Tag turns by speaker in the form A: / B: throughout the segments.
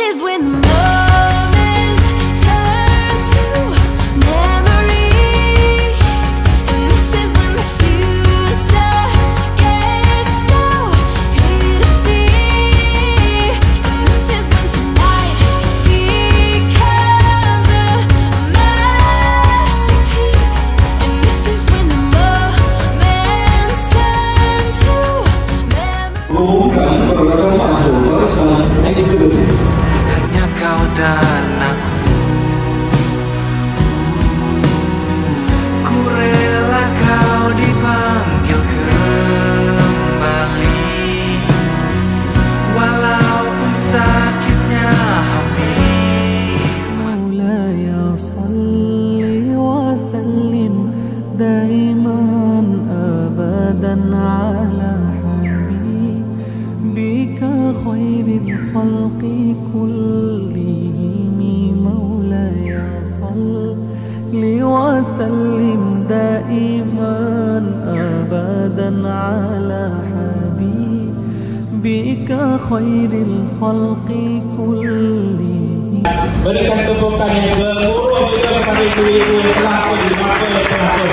A: is when the moments turn to memories, and this is when the future gets so clear to see, and this is when tonight becomes a masterpiece, and this is when the moments turn to memories.
B: Bukan perlakuan masuk barisan eksekutif.
C: Hanya kau dan aku, ku rela kau dipanggil kembali, walaupun sakitnya hati. Maulaya salli wa sallim daiman abadan ala habibika khairil khalqi kullihim. Maulaya salli wa sallim daiman abadan ala habibika khairil khalqi kullihim.
B: Berikan tepukan yang berurut juga kepada ibu-ibu yang telah di mata penonton.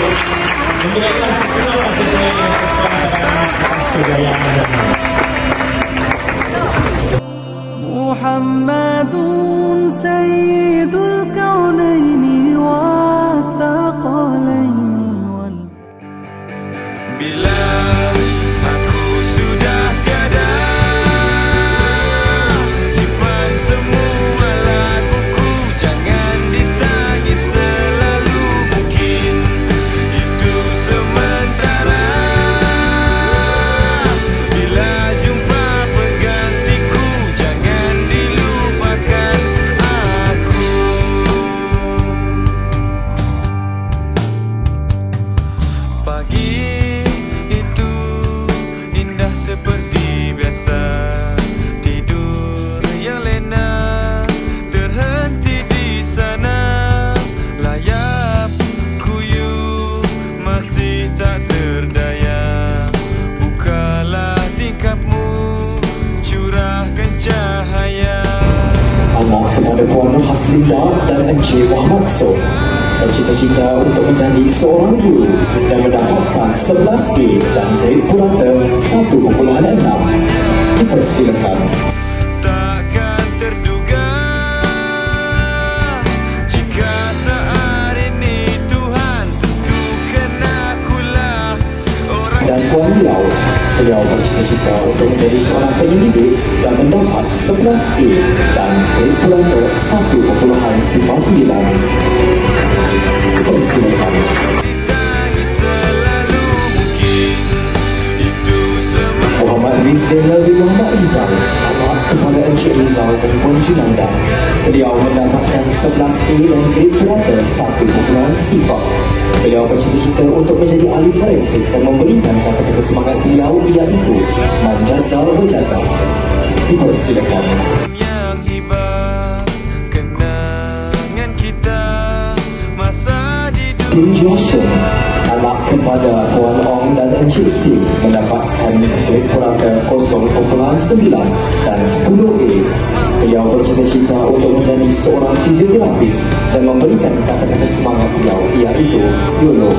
B: Memberikan sesuatu kasih sayang kepada saudara yang ada.
C: Muhammadun sayyidul kaunaini wa thaqalaini wal. Bila aku sudah tiada, simpan semua laguku, jangan ditagih selalu, mungkin itu sementara. Bila jumpa penggantiku, jangan dilupakan aku. Pagi itu indah seperti biasa, tidur yang lena terhenti di sana, layap kuyup masih tak terdaya. Bukalah tingkapmu, curahkan cahaya.
D: Anak kepada Puan Nur Haslinda dan Encik Muhammad So bercita-cita untuk menjadi seorang guru dan mendapatkan 11A dan grade purata 1.6. Dipersilakan.
C: Takkan terduga jika saat ini Tuhan tentukan akulah orang.
D: Dan Puan Liao, beliau bercita-cita untuk menjadi seorang penyelidik dan mendapat 11A dan grade purata 1.9. Dipersilakan.
C: Ditangis selalu, mungkin itu semua.
D: Muhammad Rizal bin Muhammad Rizal, anak kepada Encik Rizal dan Puan Junanda. Beliau mendapatkan 11A dan grade purata 1.0. Beliau bercita-cita untuk menjadi ahli forensik dan memberikan kata-kata semangat beliau iaitu manjata berjata. Dipersilakan.
C: Yang hibah kenangan kita masa di dunia.
D: Kim Joshua, anak kepada Puan Ong dan Encik Si, mendapatkan grade purata 0.9 dan 10A. Beliau bercita-cita untuk menjadi seorang fizioterapis dan memberikan kata-kata semangat beliau iaitu YOLO,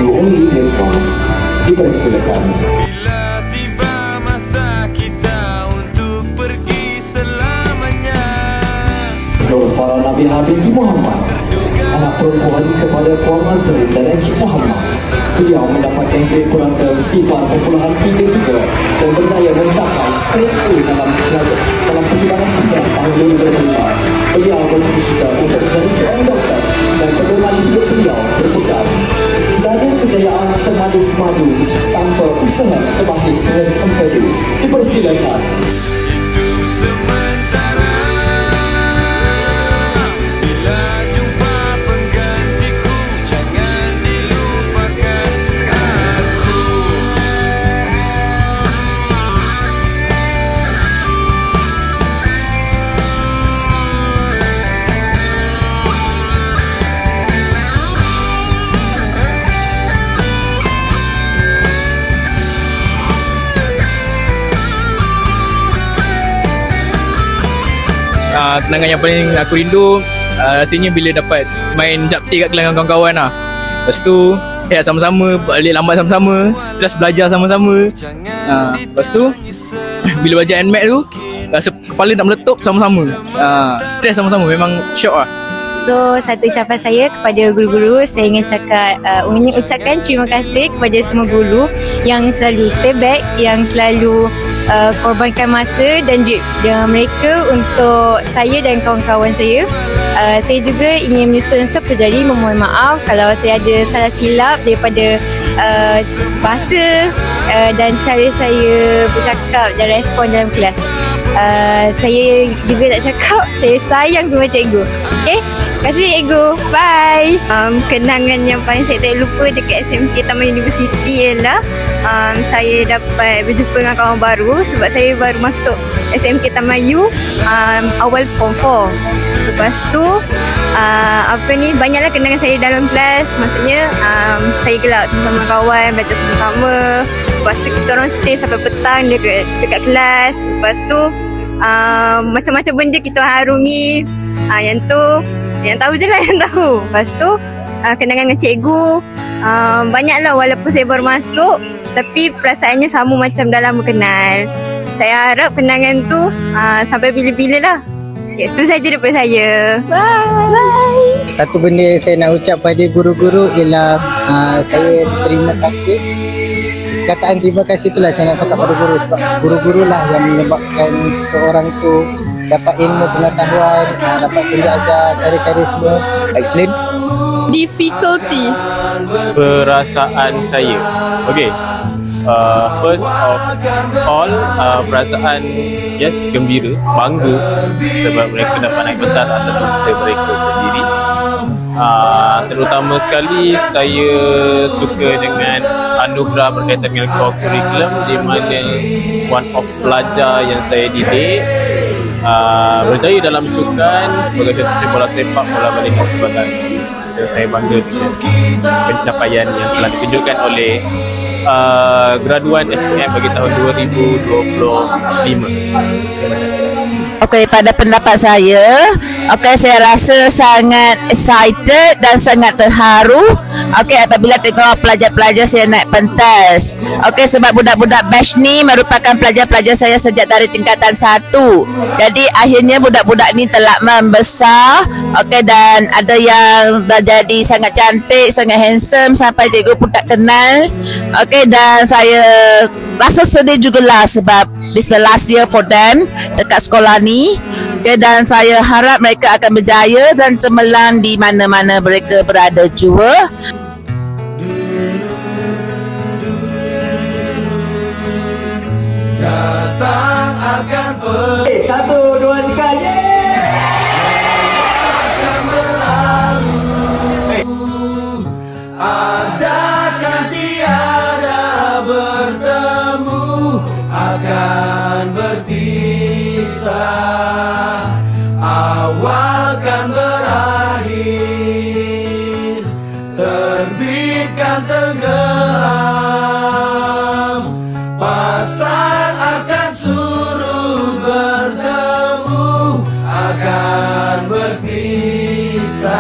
D: you only live once. Dipersilakan.
C: Bila tiba masa kita untuk pergi selamanya.
D: Nur Farah Nabila binti Muhammad, anak perempuan kepada Puan Mazrin dan Encik Muhammad. Beliau mendapatkan grade purata 0.33 dan berjaya mencapai straight A dalam persidangan sidang tahun 2005. Beliau bercita-cita untuk menjadi seorang doktor dan pedoman hidup beliau berpegang. Tiada kejayaan semanis madu tanpa usaha semahis dengan empedu. Dipersilakan.
C: Itu sementara. Bila jumpa penggantiku, jangan dilupakan aku.
E: Kenangan yang paling aku rindu rasanya bila dapat main japti kat kelas dengan kawan-kawan lah. Lepas tu sama-sama, balik lambat sama-sama, stres belajar sama-sama. Lepas tu bila belajar NMAT tu rasa kepala nak meletup sama-sama. Stres sama-sama, memang syok lah.
F: So, satu ucapan saya kepada guru-guru, saya ingin ucapkan terima kasih kepada semua guru yang selalu stay back, yang selalu korbankan masa dan duit dengan mereka untuk saya dan kawan-kawan saya. Saya juga ingin menyusun jadi memohon maaf kalau saya ada salah silap daripada bahasa dan cara saya bercakap dan respon dalam kelas. Saya juga nak cakap saya sayang semua cikgu. Okay? Terima kasih cikgu. Bye.
G: Kenangan yang paling saya tak lupa dekat SMK Taman Universiti ialah saya dapat berjumpa dengan kawan baru sebab saya baru masuk SMK Taman U awal form 4. Lepas tu banyaklah kenangan saya dalam kelas. Maksudnya saya gelak sama-sama kawan, belajar sama-sama. Lepas tu kita orang stay sampai petang dekat kelas. Lepas tu macam-macam benda kita harungi. Yang tahu je lah yang tahu. Lepas tu kenangan dengan cikgu banyaklah, walaupun saya baru masuk tapi perasaannya sama macam dah lama kenal. Saya harap kenangan tu sampai bila-bila lah. Itu saja daripada saya. Bye.
H: Satu benda yang saya nak ucap pada guru-guru ialah saya terima kasih. Kataan terima kasih itulah saya nak cakap pada guru, sebab guru-guru lah yang menyebabkan seseorang tu dapat ilmu pengetahuan, dapat belajar cara-cara semua. Excellent.
G: Difficulty.
I: Perasaan saya. Okay. First of all, perasaan gembira, bangga sebab mereka dapat naik pentas atas usaha mereka sendiri. Terutama sekali saya suka dengan anugerah berkaitan dengan core curriculum, di mana one of pelajar yang saya didik berjaya dalam sukan sebagai bola sepak, bola baling dan sebagainya. Dan saya bangga dengan pencapaian yang telah ditunjukkan oleh graduan SPM bagi tahun 2025.
J: Okey, pada pendapat saya, saya rasa sangat excited dan sangat terharu apabila tengok pelajar-pelajar saya naik pentas. Sebab budak-budak batch ni merupakan pelajar-pelajar saya sejak dari tingkatan 1. Jadi akhirnya budak-budak ni telah membesar, dan ada yang dah jadi sangat cantik, sangat handsome sampai cikgu pun tak kenal. Dan saya rasa sedih jugalah sebab this the last year for them dekat sekolah ni. Dan saya harap mereka akan berjaya dan cemerlang di mana-mana mereka berada jua.
C: Datang akan
D: Satu, dua, tiga,
C: akan berlalu. Adakan tiada bertemu, akan berpisah. Awal kan berakhir, terbitkan tenggelam. Pasang akan suruh bertemu, akan berpisah.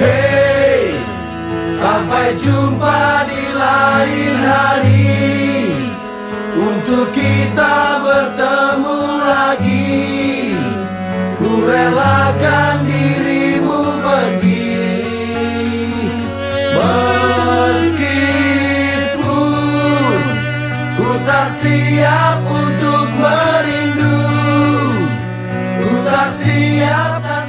C: Hey, sampai jumpa di lain hari, untuk kita bertemu lagi. Ku relakan dirimu pergi, meskipun ku tak siap untuk merindu, ku tak siap.